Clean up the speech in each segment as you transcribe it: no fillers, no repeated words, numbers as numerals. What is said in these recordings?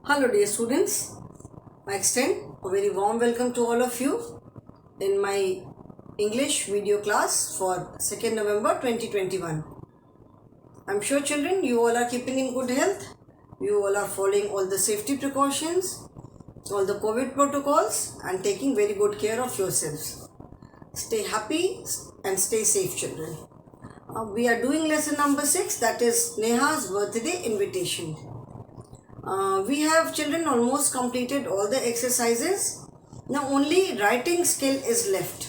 Hello dear students, I extend a very warm welcome to all of you in my English video class for 2nd November 2021. I'm sure children you all are keeping in good health, you all are following all the safety precautions, all the COVID protocols and taking very good care of yourselves. Stay happy and stay safe children. We are doing lesson number 6, that is Neha's birthday invitation. We have children almost completed all the exercises. Now only writing skill is left.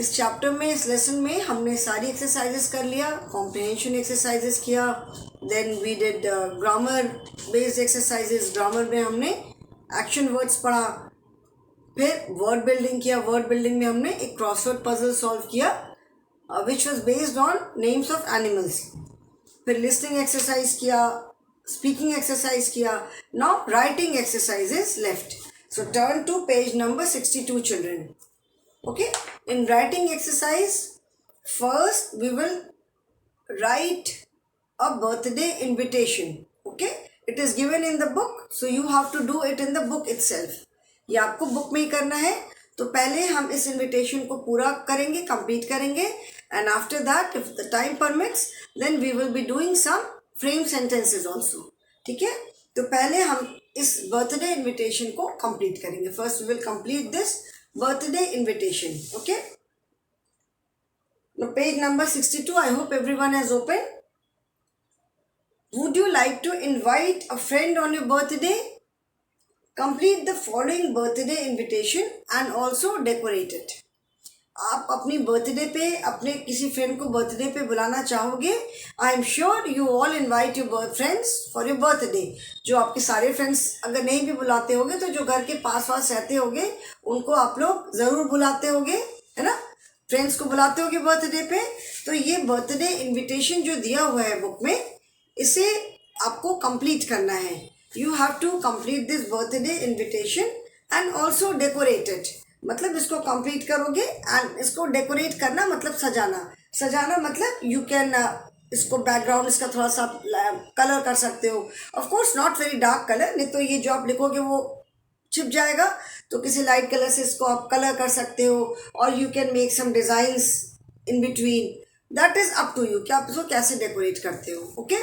इस chapter में इस lesson में हमने सारी exercises कर लिया, comprehension exercises किया, then we did grammar based exercises. Grammar में हमने एक्शन वर्ड्स पढ़ा, फिर वर्ड बिल्डिंग किया. वर्ड बिल्डिंग में हमने एक क्रॉसवर्ड पजल सॉल्व किया which was based on names of animals. फिर लिस्निंग एक्सरसाइज किया, speaking exercise kiya. Now writing exercise is left. So turn to page number 62 children. Okay, in writing exercise first we will write a birthday invitation. Okay, it is given in the book, so you have to do it in the book itself. ये आपको book में ही करना है. तो पहले हम इस invitation को पूरा करेंगे, कंप्लीट करेंगे, and after that if the time permits then we will be doing some frame sentences also. ठीक है, तो पहले हम इस बर्थडे इन्विटेशन को कंप्लीट करेंगे. First we will complete this birthday invitation. Okay, page number 62. I hope everyone has open. Would you like to invite a friend on your birthday? Complete the following birthday invitation and also decorate it. आप अपनी birthday पे अपने किसी friend को birthday पे बुलाना चाहोगे. आई am sure you all invite your friends for your birthday. जो आपके सारे फ्रेंड्स अगर नहीं भी बुलाते होगे तो जो घर के पास पास रहते होगे उनको आप लोग ज़रूर बुलाते होगे, है ना. फ्रेंड्स को बुलाते होगे बर्थडे पे. तो ये बर्थडे इन्विटेशन जो दिया हुआ है बुक में, इसे आपको कंप्लीट करना है. You have to complete this birthday invitation and also decorate it. मतलब इसको कंप्लीट करोगे एंड इसको डेकोरेट करना मतलब सजाना. सजाना मतलब यू कैन इसको बैकग्राउंड इसका थोड़ा सा कलर कर सकते हो. Of course not very dark colour, नहीं तो ये जो आप लिखोगे वो छिप जाएगा. तो किसी लाइट कलर से इसको आप कलर कर सकते हो, और you can make some designs in between. That is up to you कि आप इसको कैसे डेकोरेट करते हो. Okay,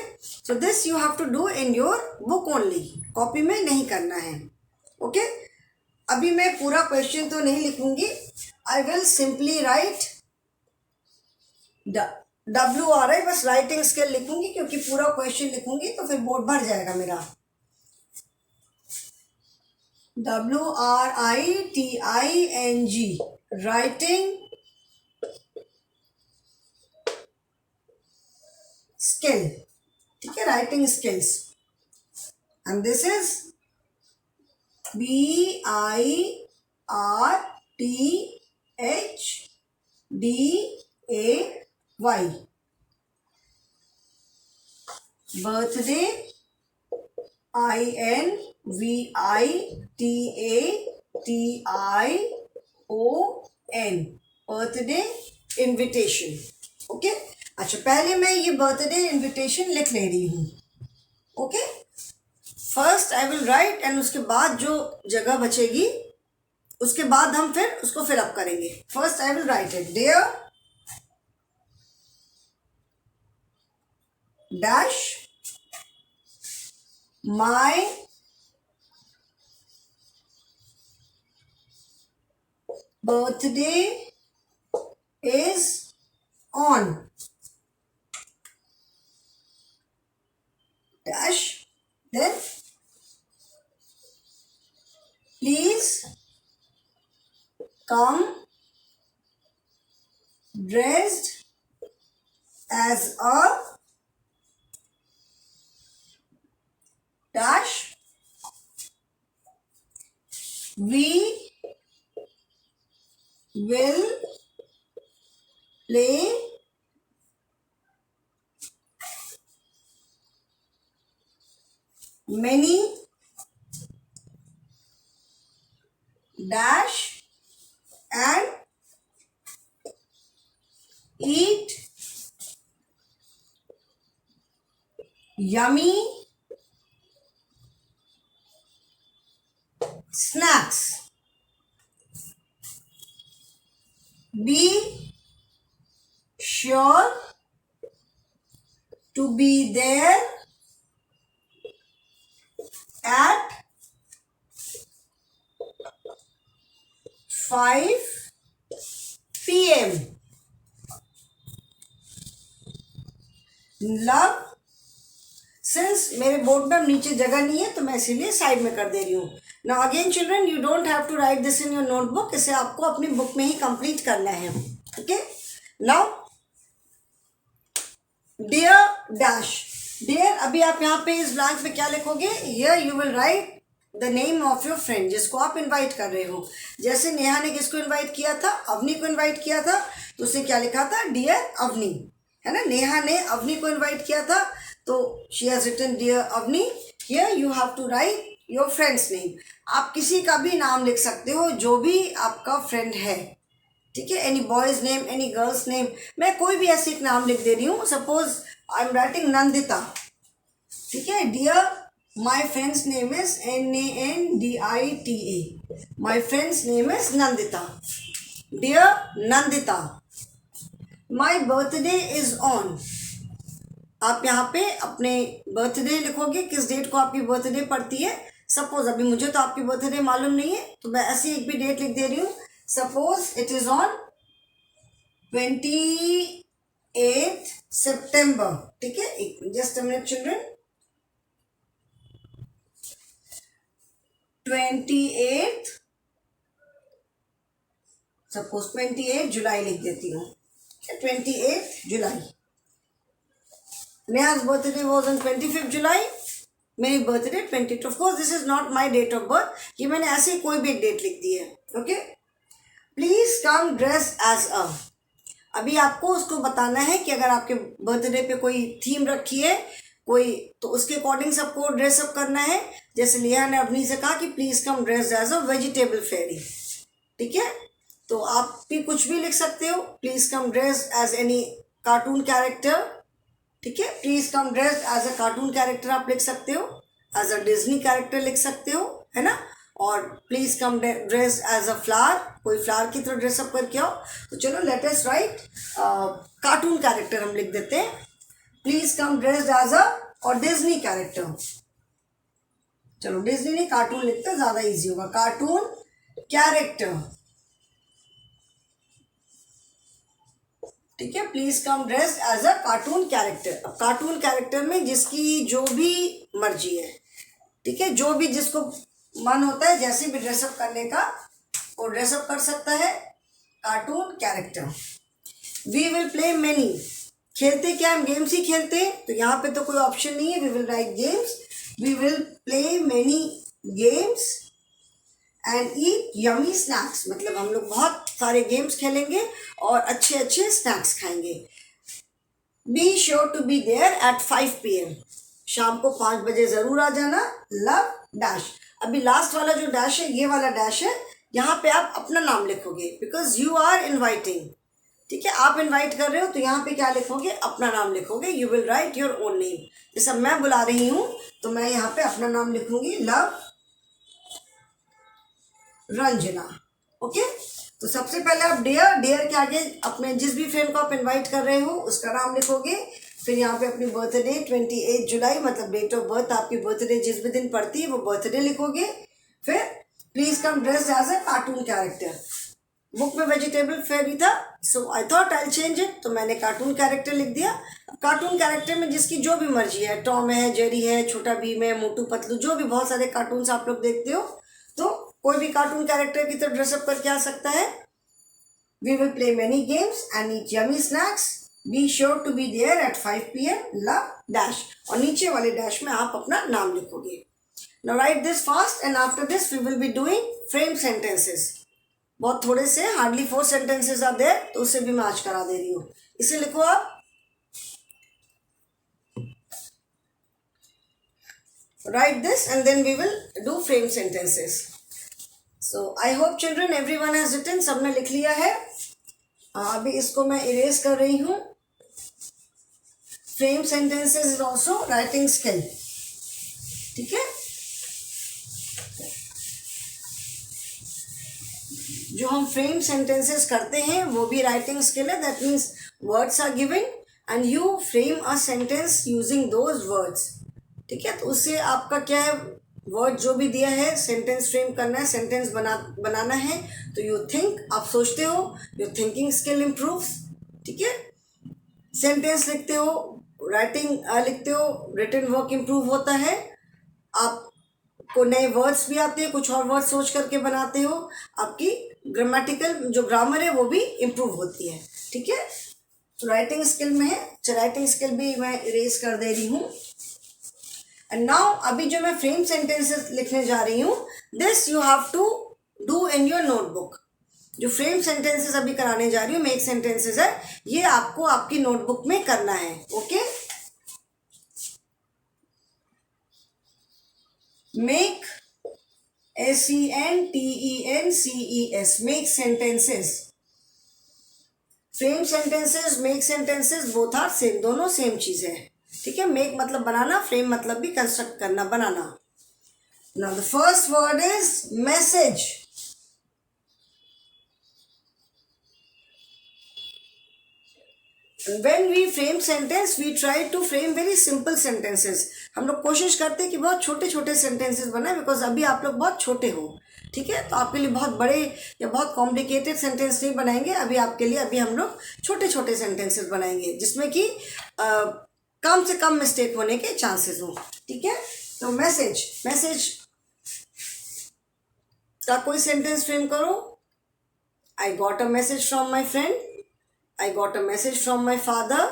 so this you have to do in your book only, copy में नहीं करना है. ओके, अभी मैं पूरा क्वेश्चन तो नहीं लिखूंगी. I will simply write WRI, बस राइटिंग स्किल लिखूंगी क्योंकि पूरा क्वेश्चन लिखूंगी तो फिर बोर्ड भर जाएगा मेरा. WRITING, writing skill. ठीक है, writing skills. And this is BIRTHDAY, birthday, INVITATION, birthday invitation. Okay, अच्छा पहले मैं ये बर्थडे इन्विटेशन लिख ले रही हूँ. Okay, first I will right and उसके बाद जो जगह बचेगी उसके बाद हम फिर उसको फिलअप करेंगे. First I will write it. Dear dash my birthday is on dash, then please come dressed as a dash. We will play many dash and eat yummy snacks. Be sure to be there at 5 p.m. Love, since मेरे board में नीचे जगह नहीं है तो मैं इसीलिए side में कर दे रही हूँ. Now again children, you don't have to write this in your notebook. इसे आपको अपनी बुक में ही कंप्लीट करना है. Okay, now dear dash. Dear, अभी आप यहाँ पे इस ब्लैंक पे क्या लिखोगे? Here you will write the name of your friend जिसको आप इनवाइट कर रहे हो. जैसे नेहा ने किसको इनवाइट किया था? अवनी को इनवाइट किया था, तो उसने क्या लिखा था? डियर अवनी, है ना. नेहा ने अवनी को इनवाइट किया था तो she has written dear Avani. Here you have to write your friend's name. आप किसी का भी नाम लिख सकते हो जो भी आपका फ्रेंड है. ठीक है, any boys name, any girls name. मैं कोई भी ऐसे एक नाम लिख दे रही हूँ. Suppose I am writing Nandita. ठीक है, dear my friend's name is NANDITA. My friend's name is Nandita. Dear Nandita, my birthday is on. आप यहाँ पे अपने बर्थडे लिखोगे, किस डेट को आपकी बर्थडे पड़ती है. सपोज अभी मुझे तो आपकी बर्थडे मालूम नहीं है तो मैं ऐसी एक भी डेट लिख दे रही हूँ. सपोज इट इज ऑन 28 सितंबर. ठीक है, just a minute children. 28, suppose 28 जुलाई लिख देती हूँ. 28 जुलाई. नेहा's birthday was on 25th July. मेरी birthday 20. Of course this is not my date of birth. ये मैंने ऐसे ही कोई भी एक डेट लिख दी है. Okay, please come dress as a. अभी आपको उसको बताना है कि अगर आपके बर्थडे पे कोई थीम रखी है कोई, तो उसके अकॉर्डिंग सबको ड्रेसअप करना है. जैसे नेहा ने अपनी से कहा कि please come dress as a vegetable fairy. ठीक है, तो आप भी कुछ भी लिख सकते हो. Please come dress as any cartoon character. ठीक है, please come dress as a cartoon character आप लिख सकते हो. एज अ डिज्नी कैरेक्टर लिख सकते हो, है ना. और please come dress as a flower, कोई फ्लावर की तरह ड्रेसअप करके आओ. तो चलो let us write cartoon character हम लिख देते हैं. Please come dress as a, और डिज्नी कैरेक्टर. चलो डिज्नी नहीं, कार्टून लिखते हैं, ज्यादा इजी होगा. Cartoon character. ठीक है, please come dress as a cartoon character. अब कार्टून कैरेक्टर में जिसकी जो भी मर्जी है, ठीक है, जो भी जिसको मन होता है जैसे भी ड्रेसअप करने का वो ड्रेसअप कर सकता है. Cartoon character. We will play many. खेलते क्या, हम गेम्स ही खेलते हैं, तो यहाँ पे तो कोई ऑप्शन नहीं है. We will write games. We will play many games and eat yummy snacks. मतलब हम लोग बहुत सारे गेम्स खेलेंगे और अच्छे अच्छे स्नैक्स खाएंगे. Be sure to be there at 5 PM. शाम को 5 बजे जरूर आ जाना. Love dash. अभी लास्ट वाला जो डैश है, ये वाला डैश है, यहाँ पे आप अपना नाम लिखोगे बिकॉज यू आर इन्वाइटिंग. ठीक है, आप इन्वाइट कर रहे हो तो यहाँ पे क्या लिखोगे? अपना नाम लिखोगे. You will right your own name. जैसे मैं बुला रही हूँ तो मैं यहाँ पे अपना नाम लिखूंगी, लव रंजना. ओके, तो सबसे पहले आप डियर, डियर के आगे अपने जिस भी फ्रेंड को आप इनवाइट कर रहे हो उसका नाम लिखोगे. फिर यहाँ पे अपनी बर्थडे 28 जुलाई, मतलब डेट ऑफ बर्थ, आपकी बर्थडे जिस भी दिन पड़ती है वो बर्थडे लिखोगे. फिर please come dress as a cartoon character. Book में वेजिटेबल फेरी था, so I thought I change it, तो मैंने कार्टून कैरेक्टर लिख दिया. कार्टून कैरेक्टर में जिसकी जो भी मर्जी है, टॉम है, जेरी है, छोटा भीम है, मोटू पतलू, जो भी बहुत सारे कार्टून्स आप लोग देखते हो, तो कोई भी कार्टून कैरेक्टर की तरह ड्रेसअप करके आ सकता है. We will play many games and eat yummy snacks. Be sure to be there at 5 PM. Love dash. और नीचे वाले डैश में आप अपना नाम लिखोगे. Now write this fast and after this we will be doing frame sentences. बहुत थोड़े से, हार्डली 4 सेंटेंसेस आर देयर, तो उसे भी मैं आज करा दे रही हूँ. इसे लिखो आप. Write this and then we will do frame sentences. So I hope children everyone has written. सबने लिख लिया है. अभी इसको मैं इरेज कर रही हूँ. Frame sentences is also writing skill. ठीक है, जो हम फ्रेम सेंटेंसेस करते हैं वो भी राइटिंग स्किल है. That means words are given and you frame a sentence using those words. ठीक है, तो उससे आपका क्या है, वर्ड जो भी दिया है सेंटेंस फ्रेम करना है, सेंटेंस बनाना है, तो यू थिंक, आप सोचते हो, योर थिंकिंग स्किल इम्प्रूव्स. ठीक है, सेंटेंस लिखते हो, राइटिंग लिखते हो, रिटन वर्क इम्प्रूव होता है, आपको नए वर्ड्स भी आते हैं, कुछ और वर्ड सोच करके बनाते हो, आपकी ग्रामेटिकल जो ग्रामर है वो भी इम्प्रूव होती है. ठीक है, तो राइटिंग स्किल में है. राइटिंग स्किल भी मैं इरेज कर दे रही हूँ. एंड नाउ अभी जो मैं फ्रेम सेंटेंसेस लिखने जा रही हूँ, this you have to do in your notebook. जो फ्रेम सेंटेंसेस अभी कराने जा रही हूँ, मेक सेंटेंसेस है, ये आपको आपकी नोटबुक में करना है. Okay, make SENTENCES, make sentences. Frame sentences, make sentences both are same, दोनों सेम चीज है. ठीक है, मेक मतलब बनाना, फ्रेम मतलब भी कंस्ट्रक्ट करना, बनाना. Now the first word is message. When we frame sentence, we try to frame very simple sentences. हम लोग कोशिश करते हैं कि बहुत छोटे छोटे सेंटेंसेस बनाए, बिकॉज अभी आप लोग बहुत छोटे हो. ठीक है, तो आपके लिए बहुत बड़े या बहुत कॉम्प्लिकेटेड सेंटेंस नहीं बनाएंगे अभी आपके लिए. अभी हम लोग छोटे छोटे सेंटेंसेस बनाएंगे जिसमें कि कम से कम मिस्टेक होने के चांसेस हो. ठीक है, तो मैसेज का कोई सेंटेंस फ्रेम करो. I got a message from my friend. I got a message from my father.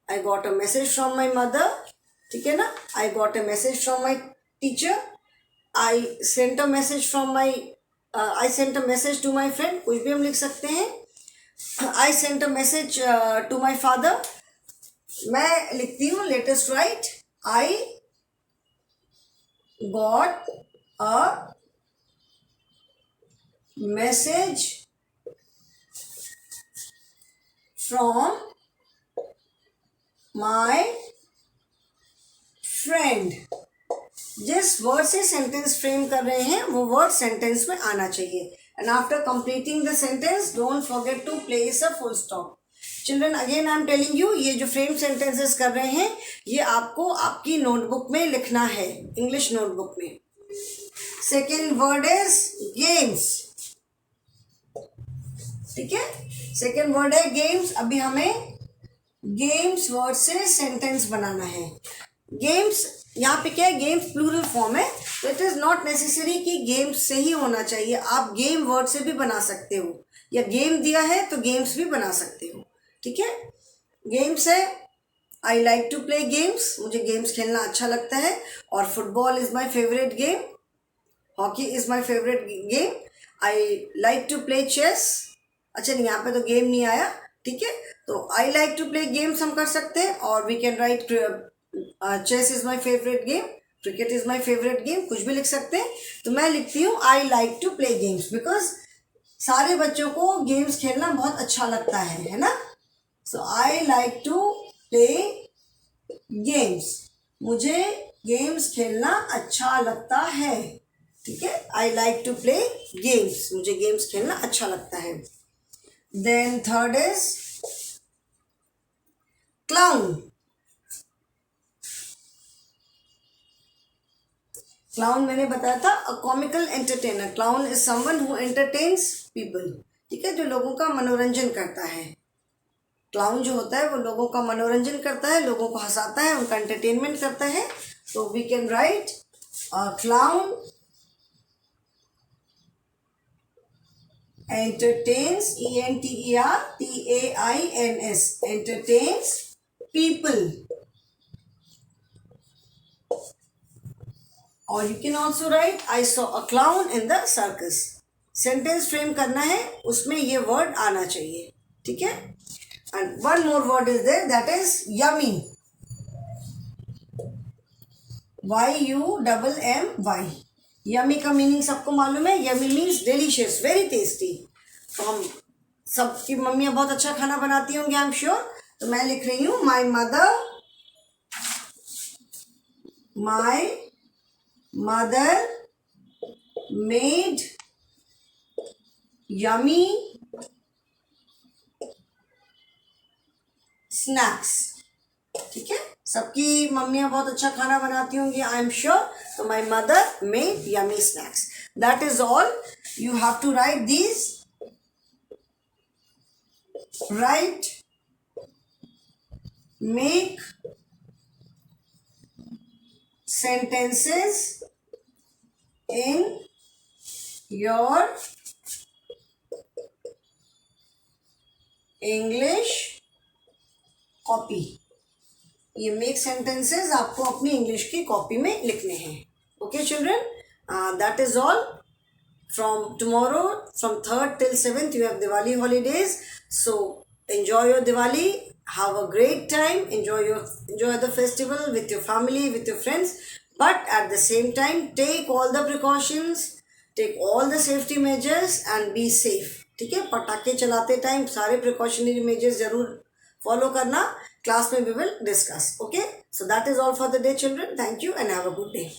I got a message from my mother. ठीक है ना, I got a message from my teacher. I sent a message from my I sent a message to my friend. कुछ भी हम लिख सकते हैं. I sent a message to my father. मैं लिखती हूँ, let us write. I got a message from my friend. जिस वर्ड से सेंटेंस फ्रेम कर रहे हैं वो वर्ड सेंटेंस में आना चाहिए. And after completing the sentence don't forget to place a full stop. Children, again I am telling you, ये जो फ्रेम सेंटेंसेस कर रहे हैं ये आपको आपकी नोटबुक में लिखना है, इंग्लिश नोटबुक में. Second word is games. ठीक है, सेकेंड वर्ड है गेम्स. अभी हमें गेम्स वर्ड से सेंटेंस बनाना है. गेम्स यहाँ पे क्या है, गेम्स प्लूरल फॉर्म है, तो इट इज नॉट नेसेसरी कि गेम्स से ही होना चाहिए. आप गेम वर्ड से भी बना सकते हो, या गेम दिया है तो गेम्स भी बना सकते हो. ठीक है, गेम्स है, I like to play games, मुझे गेम्स खेलना अच्छा लगता है. और football is my favourite game, hockey is my favourite game. I like to play chess. अच्छा नहीं, यहाँ पे तो गेम नहीं आया. ठीक है, तो I like to play games हम कर सकते हैं. और we can write chess is my favourite game, cricket is my favourite game, कुछ भी लिख सकते हैं. तो मैं लिखती हूँ I like to play games, because सारे बच्चों को गेम्स खेलना बहुत अच्छा लगता है ना. So I like to play games, मुझे गेम्स खेलना अच्छा लगता है. ठीक है, I like to play games, मुझे गेम्स खेलना अच्छा लगता है. Then third is clown. Clown मैंने बताया था, a comical entertainer. Clown is someone who entertains people. ठीक है, जो लोगों का मनोरंजन करता है. क्लाउन जो होता है वो लोगों का मनोरंजन करता है, लोगों को हंसाता है, उनका एंटरटेनमेंट करता है. तो we can write clown entertains, ENTERTAINS, entertains people. Or you can also write I saw a clown in the circus. Sentence frame करना है, उसमें ये वर्ड आना चाहिए. ठीक है, and one more word is there, that is yummy. YUMMY. Yummy का meaning सबको मालूम है. Yummy means delicious, very tasty. तो हम सबकी मम्मियाँ बहुत अच्छा खाना बनाती होंगी, आई एम श्योर. तो मैं लिख रही हूँ माई मदर मेड yummy snacks. ठीक है, सबकी मम्मियाँ बहुत अच्छा खाना बनाती होंगी, आई एम श्योर. तो my mother made yummy snacks. That is all. You have to write these. Right, make sentences in your English copy. ये मेक सेंटेंसेस आपको अपनी इंग्लिश की कॉपी में लिखने हैं. Okay children, that is all. From tomorrow, from 3rd till 7th, you have Diwali holidays. So enjoy your Diwali. Have a great time. Enjoy the festival with your family, with your friends. But at the same time, take all the precautions, take all the safety measures, and be safe. ठीक है, पटाखे चलाते time सारे precautionary measures जरूर follow करना. Class में we will discuss. Okay, so that is all for the day, children. Thank you and have a good day.